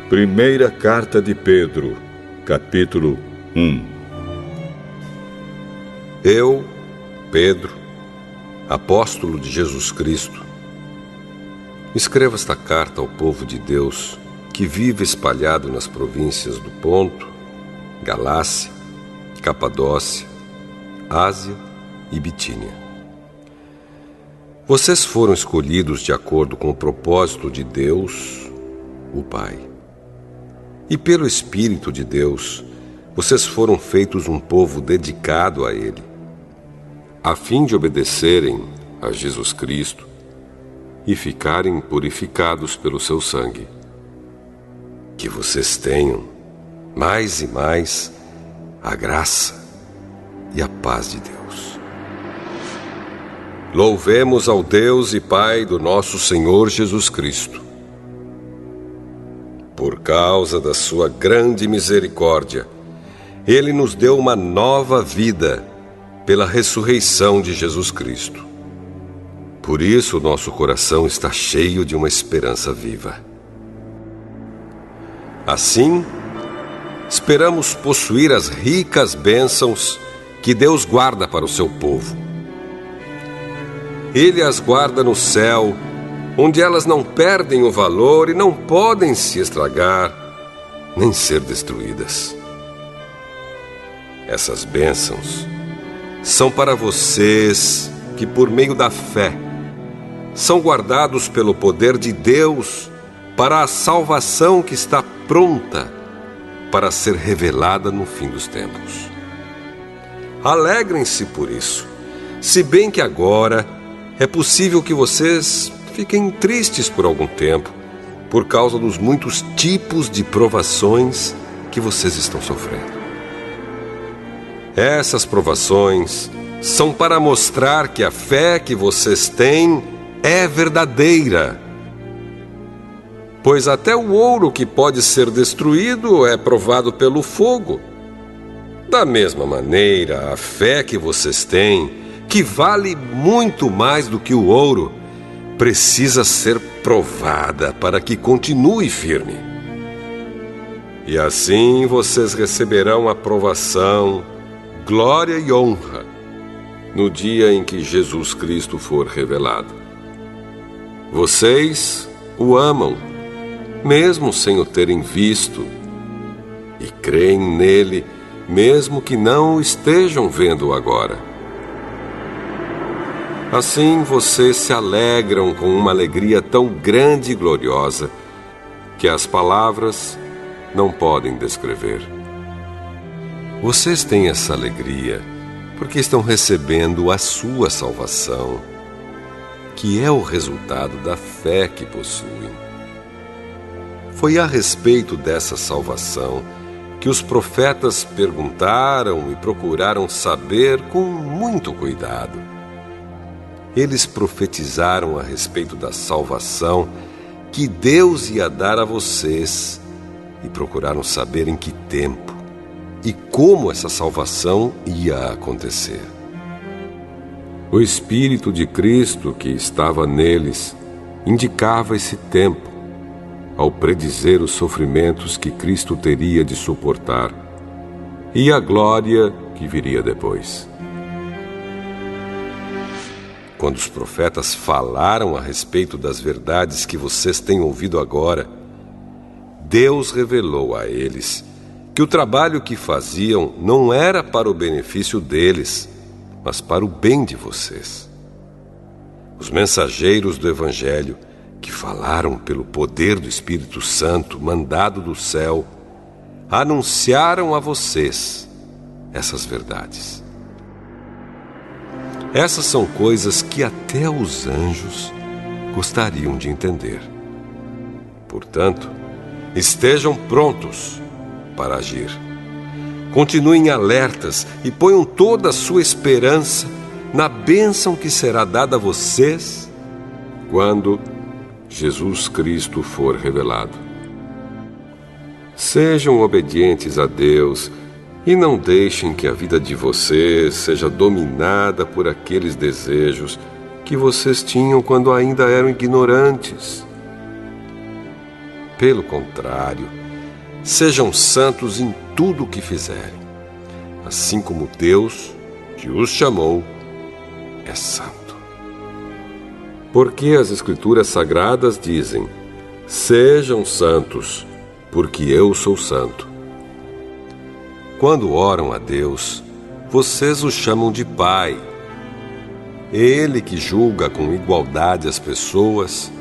Primeira Carta de Pedro, capítulo 1. Eu, Pedro, apóstolo de Jesus Cristo, escrevo esta carta ao povo de Deus que vive espalhado nas províncias do Ponto, Galácia, Capadócia, Ásia e Bitínia. Vocês foram escolhidos de acordo com o propósito de Deus, o Pai. E pelo Espírito de Deus, vocês foram feitos um povo dedicado a Ele, a fim de obedecerem a Jesus Cristo e ficarem purificados pelo seu sangue. Que vocês tenham, mais e mais, a graça e a paz de Deus. Louvemos ao Deus e Pai do nosso Senhor Jesus Cristo. Por causa da sua grande misericórdia, Ele nos deu uma nova vida pela ressurreição de Jesus Cristo. Por isso, o nosso coração está cheio de uma esperança viva. Assim, esperamos possuir as ricas bênçãos que Deus guarda para o seu povo. Ele as guarda no céu, onde elas não perdem o valor e não podem se estragar, nem ser destruídas. Essas bênçãos são para vocês que, por meio da fé, são guardados pelo poder de Deus para a salvação que está pronta para ser revelada no fim dos tempos. Alegrem-se por isso, se bem que agora é possível que vocês fiquem tristes por algum tempo, por causa dos muitos tipos de provações que vocês estão sofrendo. Essas provações são para mostrar que a fé que vocês têm é verdadeira. Pois até o ouro que pode ser destruído é provado pelo fogo. Da mesma maneira, a fé que vocês têm, que vale muito mais do que o ouro, precisa ser provada para que continue firme. E assim vocês receberão aprovação, glória e honra no dia em que Jesus Cristo for revelado. Vocês o amam, mesmo sem o terem visto, e creem nele, mesmo que não o estejam vendo agora. Assim vocês se alegram com uma alegria tão grande e gloriosa que as palavras não podem descrever. Vocês têm essa alegria porque estão recebendo a sua salvação, que é o resultado da fé que possuem. Foi a respeito dessa salvação que os profetas perguntaram e procuraram saber com muito cuidado. Eles profetizaram a respeito da salvação que Deus ia dar a vocês e procuraram saber em que tempo e como essa salvação ia acontecer. O Espírito de Cristo que estava neles indicava esse tempo, ao predizer os sofrimentos que Cristo teria de suportar e a glória que viria depois. Quando os profetas falaram a respeito das verdades que vocês têm ouvido agora, Deus revelou a eles que o trabalho que faziam não era para o benefício deles, mas para o bem de vocês. Os mensageiros do Evangelho, que falaram pelo poder do Espírito Santo mandado do céu, anunciaram a vocês essas verdades. Essas são coisas que até os anjos gostariam de entender. Portanto, estejam prontos para agir. Continuem alertas e ponham toda a sua esperança na bênção que será dada a vocês quando Jesus Cristo for revelado. Sejam obedientes a Deus e não deixem que a vida de vocês seja dominada por aqueles desejos que vocês tinham quando ainda eram ignorantes. Pelo contrário, sejam santos em tudo o que fizerem, assim como Deus, que os chamou, é santo. Porque as Escrituras Sagradas dizem: sejam santos, porque eu sou santo. Quando oram a Deus, vocês o chamam de Pai. Ele que julga com igualdade as pessoas,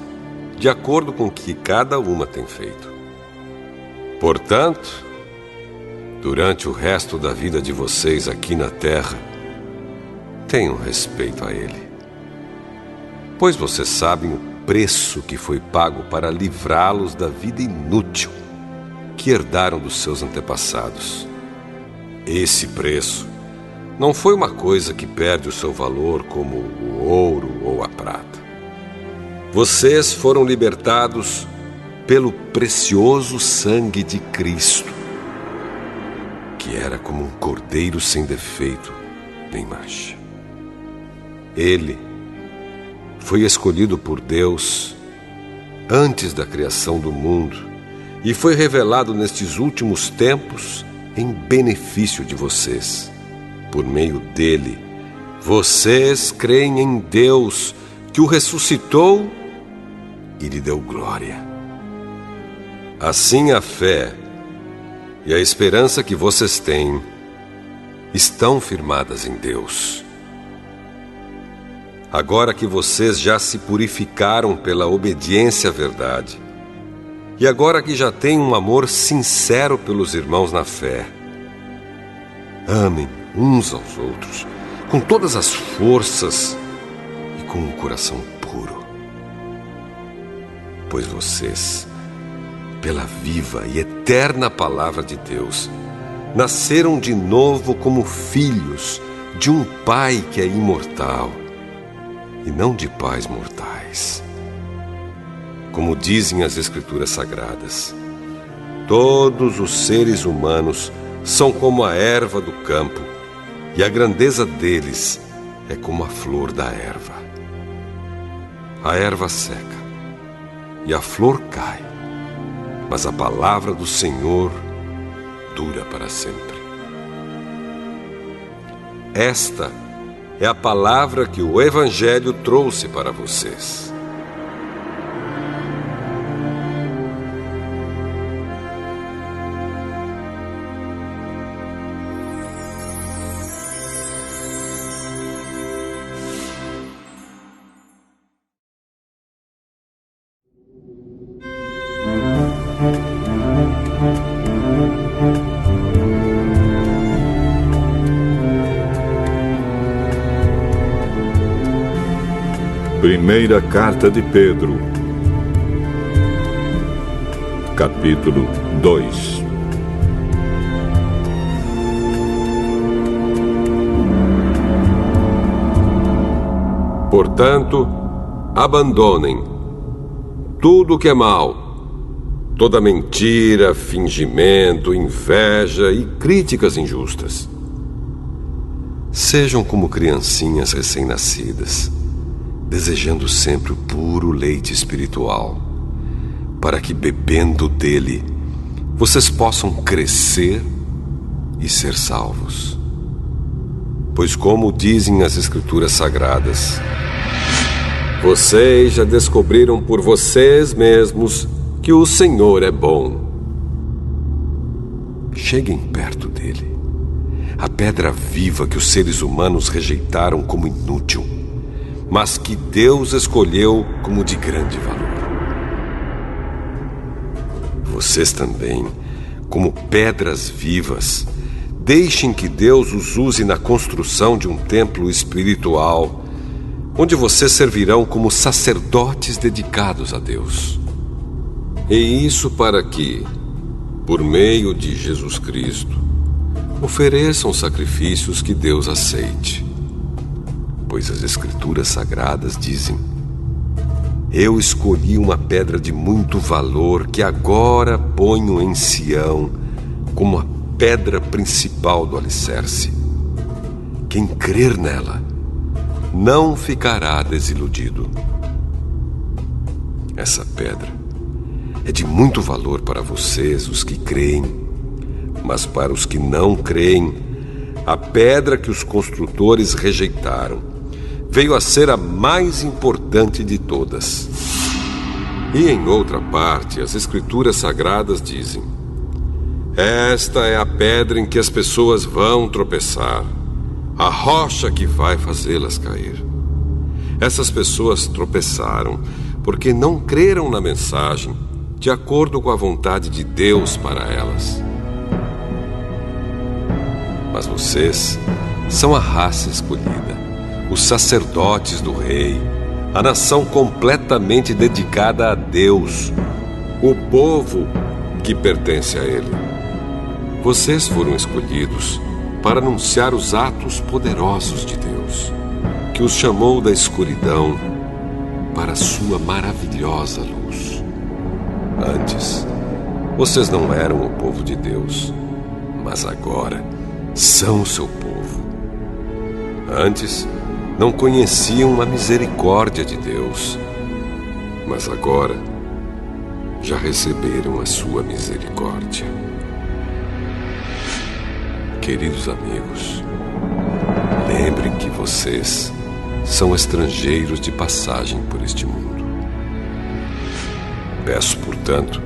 de acordo com o que cada uma tem feito. Portanto, durante o resto da vida de vocês aqui na terra, tenham respeito a Ele. Pois vocês sabem o preço que foi pago para livrá-los da vida inútil que herdaram dos seus antepassados. Esse preço não foi uma coisa que perde o seu valor como o ouro ou a prata. Vocês foram libertados pelo precioso sangue de Cristo, que era como um cordeiro sem defeito nem mancha. Ele foi escolhido por Deus antes da criação do mundo e foi revelado nestes últimos tempos em benefício de vocês. Por meio dele, vocês creem em Deus, que o ressuscitou e lhe deu glória. Assim, a fé e a esperança que vocês têm estão firmadas em Deus. Agora que vocês já se purificaram pela obediência à verdade, e agora que já têm um amor sincero pelos irmãos na fé, amem uns aos outros com todas as forças e com um coração puro. Pois vocês, pela viva e eterna palavra de Deus, nasceram de novo como filhos de um Pai que é imortal e não de pais mortais. Como dizem as Escrituras Sagradas, todos os seres humanos são como a erva do campo, e a grandeza deles é como a flor da erva. A erva seca e a flor cai, mas a palavra do Senhor dura para sempre. Esta é a palavra que o Evangelho trouxe para vocês. Primeira Carta de Pedro, capítulo 2. Portanto, abandonem tudo o que é mal, toda mentira, fingimento, inveja e críticas injustas. Sejam como criancinhas recém-nascidas, desejando sempre o puro leite espiritual, para que, bebendo dele, vocês possam crescer e ser salvos. Pois, como dizem as Escrituras Sagradas, vocês já descobriram por vocês mesmos que o Senhor é bom. Cheguem perto dele, a pedra viva que os seres humanos rejeitaram como inútil, mas que Deus escolheu como de grande valor. Vocês também, como pedras vivas, deixem que Deus os use na construção de um templo espiritual, onde vocês servirão como sacerdotes dedicados a Deus. E isso para que, por meio de Jesus Cristo, ofereçam sacrifícios que Deus aceite. Pois as Escrituras Sagradas dizem: eu escolhi uma pedra de muito valor que agora ponho em Sião como a pedra principal do alicerce. Quem crer nela não ficará desiludido. Essa pedra é de muito valor para vocês, os que creem. Mas para os que não creem, a pedra que os construtores rejeitaram veio a ser a mais importante de todas. E em outra parte, as Escrituras Sagradas dizem: esta é a pedra em que as pessoas vão tropeçar, a rocha que vai fazê-las cair. Essas pessoas tropeçaram porque não creram na mensagem de acordo com a vontade de Deus para elas. Mas vocês são a raça escolhida, os sacerdotes do Rei, a nação completamente dedicada a Deus, o povo que pertence a Ele. Vocês foram escolhidos para anunciar os atos poderosos de Deus, que os chamou da escuridão para a sua maravilhosa luz. Antes, vocês não eram o povo de Deus, mas agora são o seu povo. Antes, não conheciam a misericórdia de Deus, mas agora já receberam a sua misericórdia. Queridos amigos, lembrem que vocês são estrangeiros de passagem por este mundo. Peço, portanto,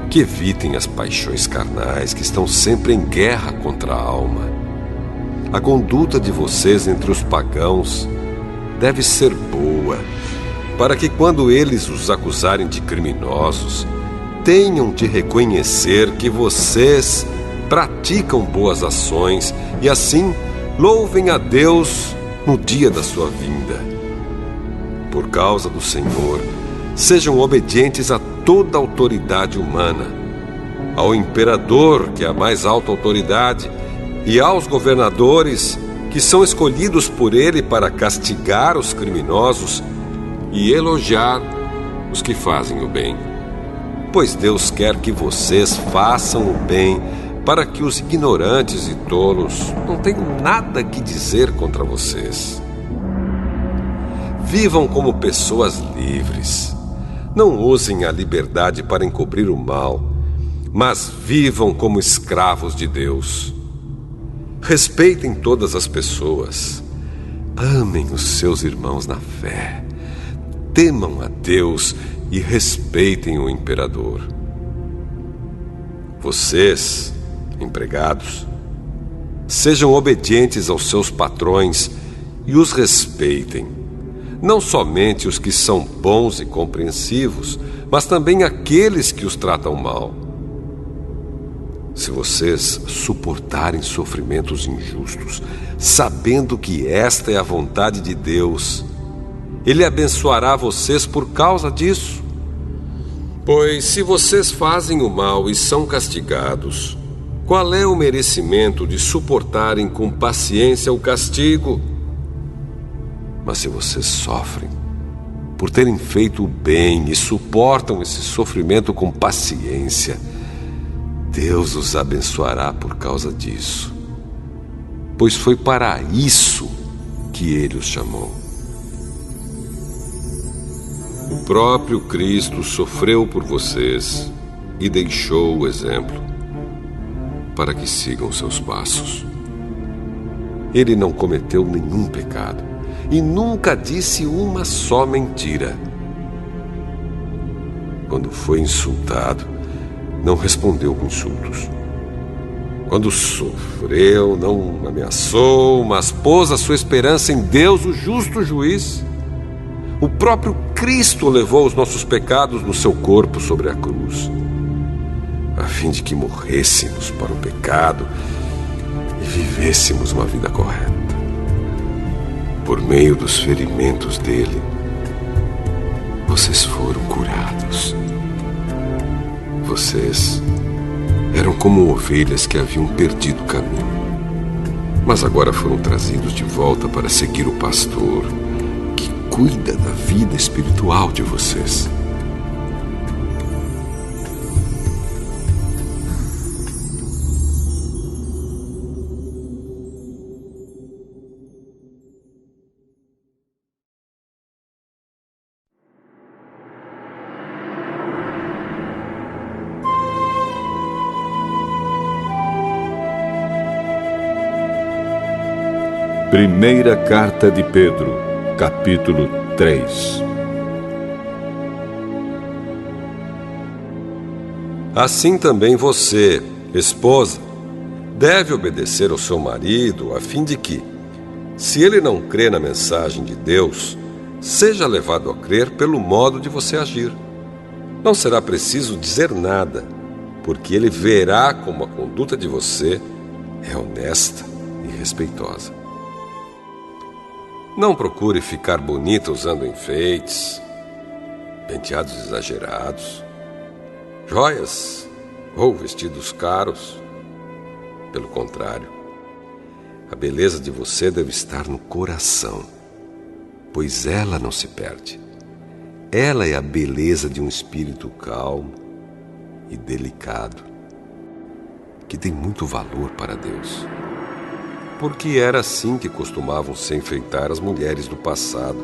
que evitem as paixões carnais que estão sempre em guerra contra a alma. A conduta de vocês entre os pagãos deve ser boa, para que quando eles os acusarem de criminosos, tenham de reconhecer que vocês praticam boas ações e assim louvem a Deus no dia da sua vinda. Por causa do Senhor, sejam obedientes a toda autoridade humana, ao imperador, que é a mais alta autoridade, e aos governadores, que são escolhidos por ele para castigar os criminosos e elogiar os que fazem o bem. Pois Deus quer que vocês façam o bem, para que os ignorantes e tolos não tenham nada que dizer contra vocês. Vivam como pessoas livres. Não usem a liberdade para encobrir o mal, mas vivam como escravos de Deus. Respeitem todas as pessoas. Amem os seus irmãos na fé. Temam a Deus e respeitem o imperador. Vocês, empregados, sejam obedientes aos seus patrões e os respeitem. Não somente os que são bons e compreensivos, mas também aqueles que os tratam mal. Se vocês suportarem sofrimentos injustos, sabendo que esta é a vontade de Deus, Ele abençoará vocês por causa disso. Pois se vocês fazem o mal e são castigados, qual é o merecimento de suportarem com paciência o castigo? Mas se vocês sofrem por terem feito o bem e suportam esse sofrimento com paciência, Deus os abençoará por causa disso, pois foi para isso que Ele os chamou. O próprio Cristo sofreu por vocês e deixou o exemplo para que sigam seus passos. Ele não cometeu nenhum pecado e nunca disse uma só mentira. Quando foi insultado, não respondeu com insultos. Quando sofreu, não ameaçou, mas pôs a sua esperança em Deus, o justo juiz. O próprio Cristo levou os nossos pecados no seu corpo sobre a cruz, a fim de que morrêssemos para o pecado e vivêssemos uma vida correta. Por meio dos ferimentos dele, vocês foram curados. Vocês eram como ovelhas que haviam perdido o caminho, mas agora foram trazidos de volta para seguir o pastor, que cuida da vida espiritual de vocês. Primeira Carta de Pedro, capítulo 3. Assim também você, esposa, deve obedecer ao seu marido, a fim de que, se ele não crê na mensagem de Deus, seja levado a crer pelo modo de você agir. Não será preciso dizer nada, porque ele verá como a conduta de você é honesta e respeitosa. Não procure ficar bonita usando enfeites, penteados exagerados, joias ou vestidos caros. Pelo contrário, a beleza de você deve estar no coração, pois ela não se perde. Ela é a beleza de um espírito calmo e delicado, que tem muito valor para Deus. Porque era assim que costumavam se enfeitar as mulheres do passado,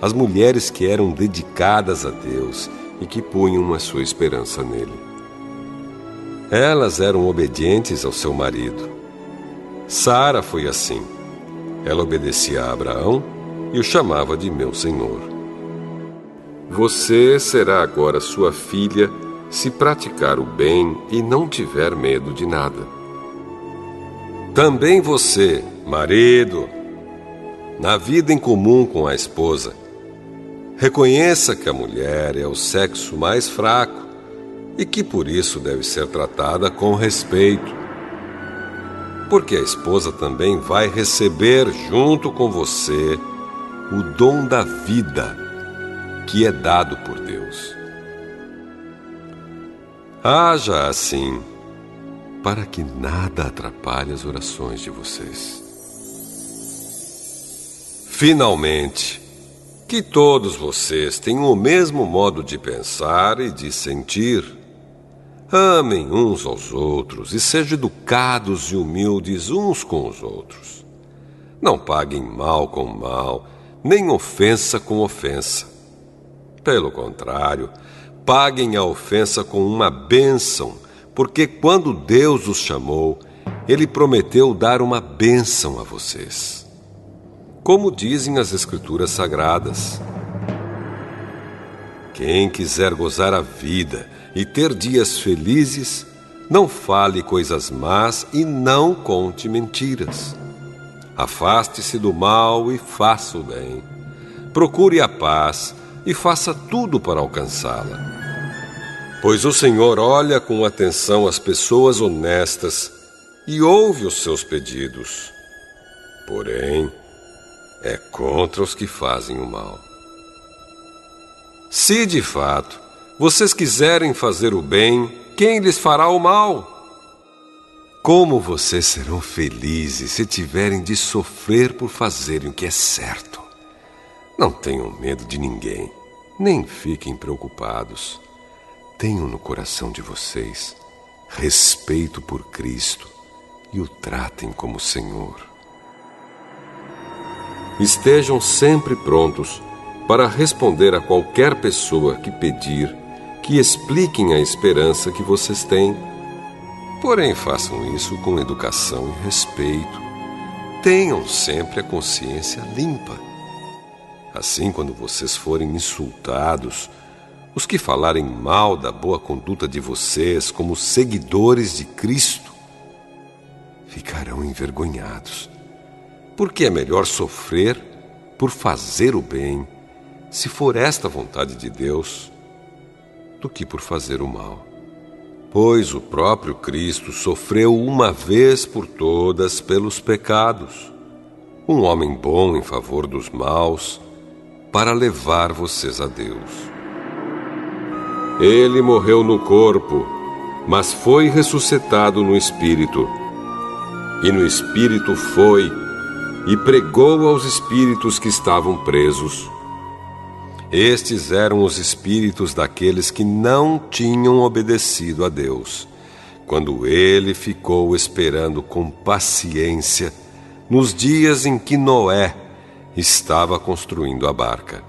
as mulheres que eram dedicadas a Deus e que punham a sua esperança nele. Elas eram obedientes ao seu marido. Sara foi assim. Ela obedecia a Abraão e o chamava de meu senhor. Você será agora sua filha se praticar o bem e não tiver medo de nada. Também você, marido, na vida em comum com a esposa, reconheça que a mulher é o sexo mais fraco e que por isso deve ser tratada com respeito. Porque a esposa também vai receber junto com você o dom da vida que é dado por Deus. Haja assim, para que nada atrapalhe as orações de vocês. Finalmente, que todos vocês tenham o mesmo modo de pensar e de sentir. Amem uns aos outros e sejam educados e humildes uns com os outros. Não paguem mal com mal, nem ofensa com ofensa. Pelo contrário, paguem a ofensa com uma bênção, porque quando Deus os chamou, Ele prometeu dar uma bênção a vocês. Como dizem as Escrituras Sagradas: quem quiser gozar a vida e ter dias felizes, não fale coisas más e não conte mentiras. Afaste-se do mal e faça o bem. Procure a paz e faça tudo para alcançá-la. Pois o Senhor olha com atenção as pessoas honestas e ouve os seus pedidos. Porém, é contra os que fazem o mal. Se de fato vocês quiserem fazer o bem, quem lhes fará o mal? Como vocês serão felizes se tiverem de sofrer por fazerem o que é certo? Não tenham medo de ninguém, nem fiquem preocupados. Tenham no coração de vocês respeito por Cristo e o tratem como Senhor. Estejam sempre prontos para responder a qualquer pessoa que pedir que expliquem a esperança que vocês têm. Porém, façam isso com educação e respeito. Tenham sempre a consciência limpa. Assim, quando vocês forem insultados, os que falarem mal da boa conduta de vocês como seguidores de Cristo ficarão envergonhados, porque é melhor sofrer por fazer o bem, se for esta a vontade de Deus, do que por fazer o mal. Pois o próprio Cristo sofreu uma vez por todas pelos pecados, um homem bom em favor dos maus, para levar vocês a Deus. Ele morreu no corpo, mas foi ressuscitado no Espírito. E no Espírito foi e pregou aos espíritos que estavam presos. Estes eram os espíritos daqueles que não tinham obedecido a Deus, quando ele ficou esperando com paciência nos dias em que Noé estava construindo a barca.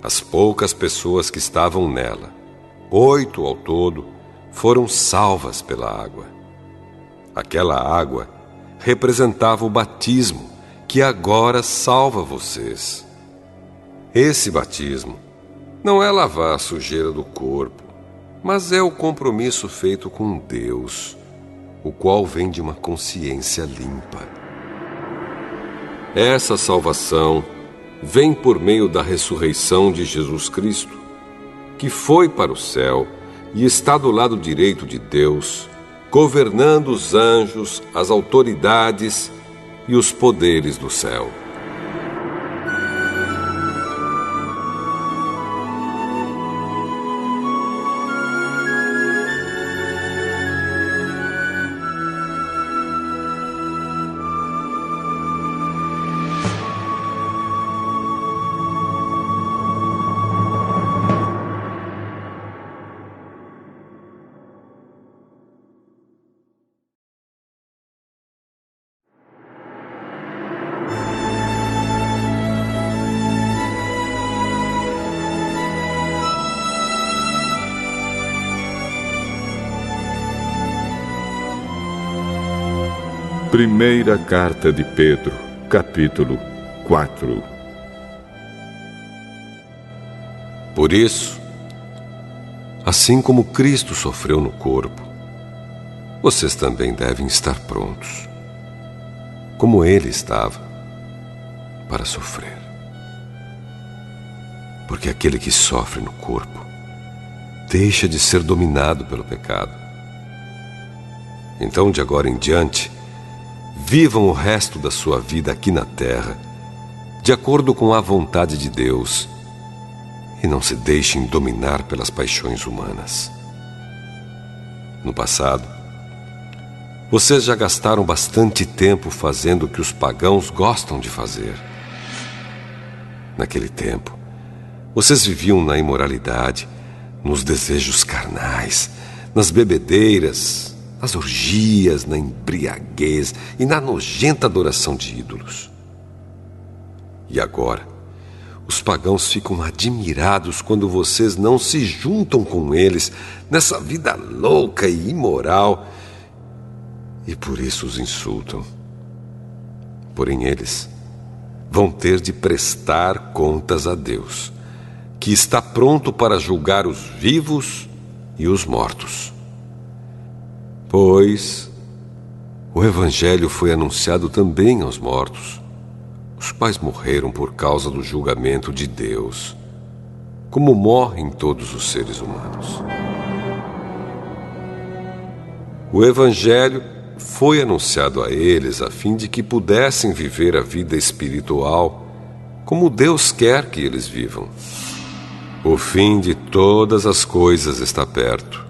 As poucas pessoas que estavam nela, 8 ao todo, foram salvas pela água. Aquela água representava o batismo que agora salva vocês. Esse batismo não é lavar a sujeira do corpo, mas é o compromisso feito com Deus, o qual vem de uma consciência limpa. Essa salvação vem por meio da ressurreição de Jesus Cristo, que foi para o céu e está do lado direito de Deus, governando os anjos, as autoridades e os poderes do céu. Primeira Carta de Pedro, capítulo 4. Por isso, assim como Cristo sofreu no corpo, vocês também devem estar prontos, como Ele estava, para sofrer. Porque aquele que sofre no corpo deixa de ser dominado pelo pecado. Então, de agora em diante, vivam o resto da sua vida aqui na terra, de acordo com a vontade de Deus, e não se deixem dominar pelas paixões humanas. No passado, vocês já gastaram bastante tempo fazendo o que os pagãos gostam de fazer. Naquele tempo, vocês viviam na imoralidade, nos desejos carnais, nas bebedeiras, nas orgias, na embriaguez e na nojenta adoração de ídolos. E agora, os pagãos ficam admirados quando vocês não se juntam com eles nessa vida louca e imoral, e por isso os insultam. Porém, eles vão ter de prestar contas a Deus, que está pronto para julgar os vivos e os mortos. Pois o Evangelho foi anunciado também aos mortos, os quais morreram por causa do julgamento de Deus, como morrem todos os seres humanos. O Evangelho foi anunciado a eles a fim de que pudessem viver a vida espiritual como Deus quer que eles vivam. O fim de todas as coisas está perto.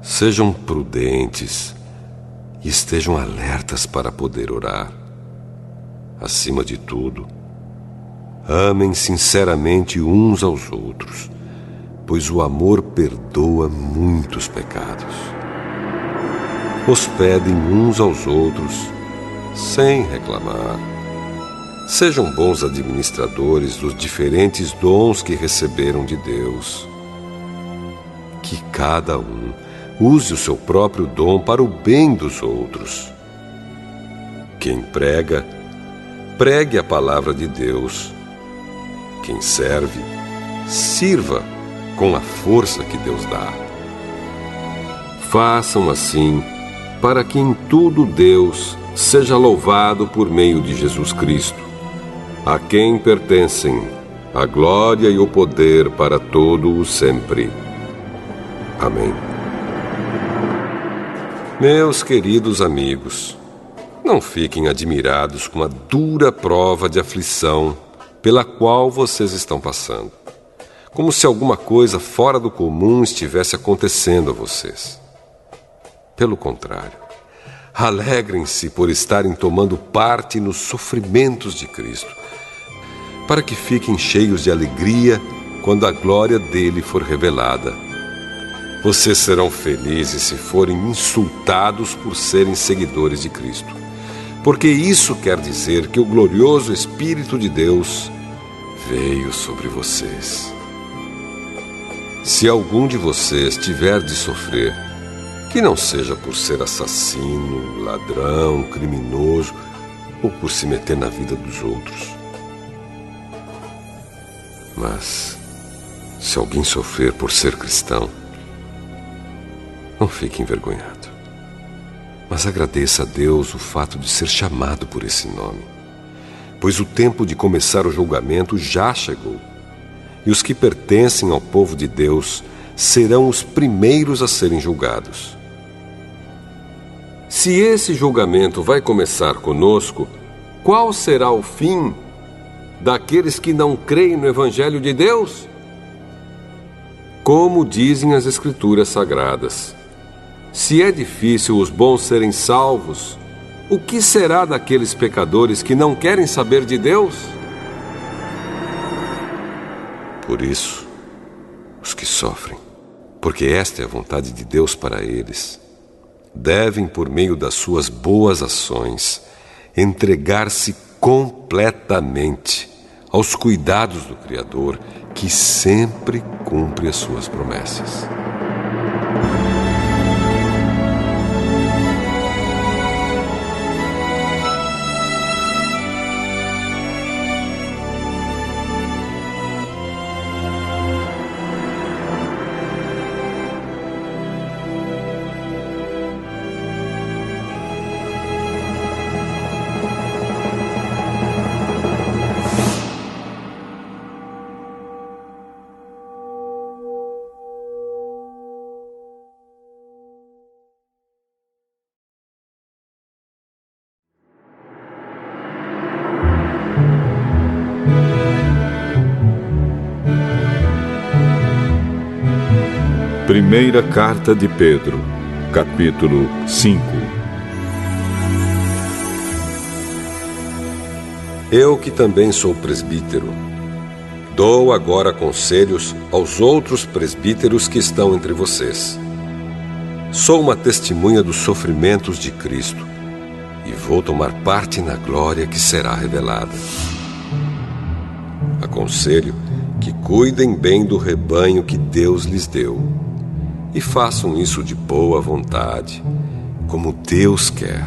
Sejam prudentes e estejam alertas para poder orar. Acima de tudo, amem sinceramente uns aos outros, pois o amor perdoa muitos pecados. Hospedem uns aos outros sem reclamar. Sejam bons administradores dos diferentes dons que receberam de Deus. Que cada um use o seu próprio dom para o bem dos outros. Quem prega, pregue a palavra de Deus. Quem serve, sirva com a força que Deus dá. Façam assim, para que em tudo Deus seja louvado por meio de Jesus Cristo, a quem pertencem a glória e o poder para todo o sempre. Amém. Meus queridos amigos, não fiquem admirados com a dura prova de aflição pela qual vocês estão passando, como se alguma coisa fora do comum estivesse acontecendo a vocês. Pelo contrário, alegrem-se por estarem tomando parte nos sofrimentos de Cristo, para que fiquem cheios de alegria quando a glória dele for revelada. Vocês serão felizes se forem insultados por serem seguidores de Cristo, porque isso quer dizer que o glorioso Espírito de Deus veio sobre vocês. Se algum de vocês tiver de sofrer, que não seja por ser assassino, ladrão, criminoso ou por se meter na vida dos outros. Mas, se alguém sofrer por ser cristão, não fique envergonhado, mas agradeça a Deus o fato de ser chamado por esse nome, pois o tempo de começar o julgamento já chegou, e os que pertencem ao povo de Deus serão os primeiros a serem julgados. Se esse julgamento vai começar conosco, qual será o fim daqueles que não creem no Evangelho de Deus? Como dizem as Escrituras Sagradas, se é difícil os bons serem salvos, o que será daqueles pecadores que não querem saber de Deus? Por isso, os que sofrem, porque esta é a vontade de Deus para eles, devem, por meio das suas boas ações, entregar-se completamente aos cuidados do Criador, que sempre cumpre as suas promessas. Primeira Carta de Pedro, capítulo 5. Eu, que também sou presbítero, dou agora conselhos aos outros presbíteros que estão entre vocês. Sou uma testemunha dos sofrimentos de Cristo e vou tomar parte na glória que será revelada. Aconselho que cuidem bem do rebanho que Deus lhes deu e façam isso de boa vontade, como Deus quer,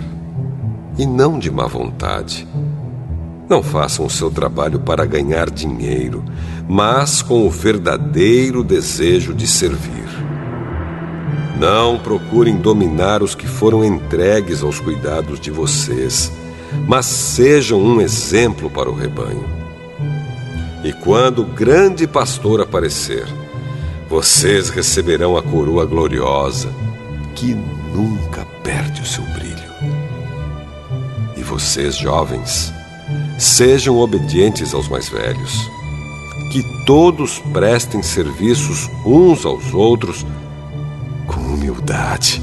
e não de má vontade. Não façam o seu trabalho para ganhar dinheiro, mas com o verdadeiro desejo de servir. Não procurem dominar os que foram entregues aos cuidados de vocês, mas sejam um exemplo para o rebanho. E quando o grande pastor aparecer, vocês receberão a coroa gloriosa, que nunca perde o seu brilho. E vocês, jovens, sejam obedientes aos mais velhos. Que todos prestem serviços uns aos outros com humildade,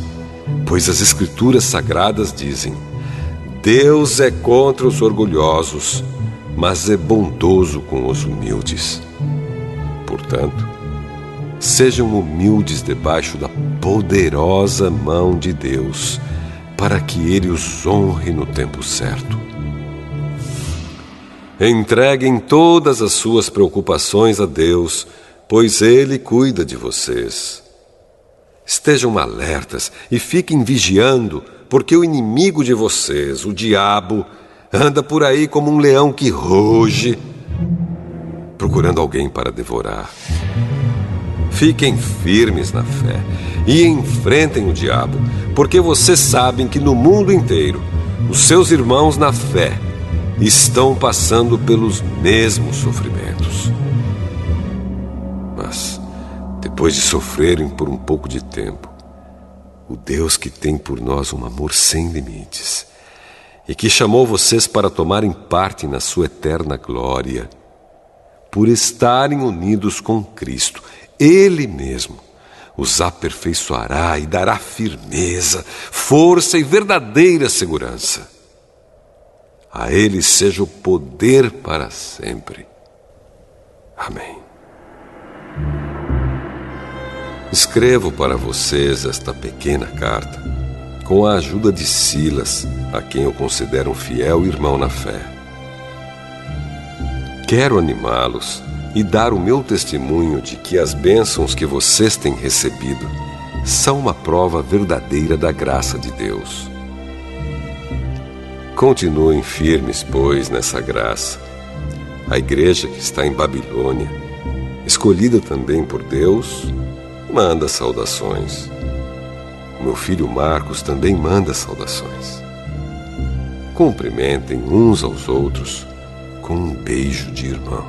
pois as Escrituras Sagradas dizem: Deus é contra os orgulhosos, mas é bondoso com os humildes. Portanto, sejam humildes debaixo da poderosa mão de Deus, para que Ele os honre no tempo certo. Entreguem todas as suas preocupações a Deus, pois Ele cuida de vocês. Estejam alertas e fiquem vigiando, porque o inimigo de vocês, o diabo, anda por aí como um leão que ruge, procurando alguém para devorar. Fiquem firmes na fé e enfrentem o diabo, porque vocês sabem que no mundo inteiro os seus irmãos na fé estão passando pelos mesmos sofrimentos. Mas, depois de sofrerem por um pouco de tempo, o Deus que tem por nós um amor sem limites e que chamou vocês para tomarem parte na sua eterna glória, por estarem unidos com Cristo, Ele mesmo os aperfeiçoará e dará firmeza, força e verdadeira segurança. A Ele seja o poder para sempre. Amém. Escrevo para vocês esta pequena carta com a ajuda de Silas, a quem eu considero um fiel irmão na fé. Quero animá-los e dar o meu testemunho de que as bênçãos que vocês têm recebido são uma prova verdadeira da graça de Deus. Continuem firmes, pois, nessa graça. A igreja que está em Babilônia, escolhida também por Deus, manda saudações. O meu filho Marcos também manda saudações. Cumprimentem uns aos outros com um beijo de irmão.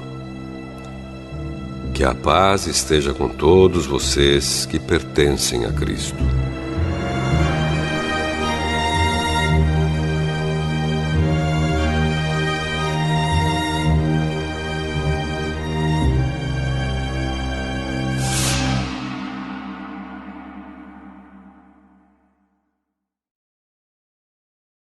Que a paz esteja com todos vocês que pertencem a Cristo.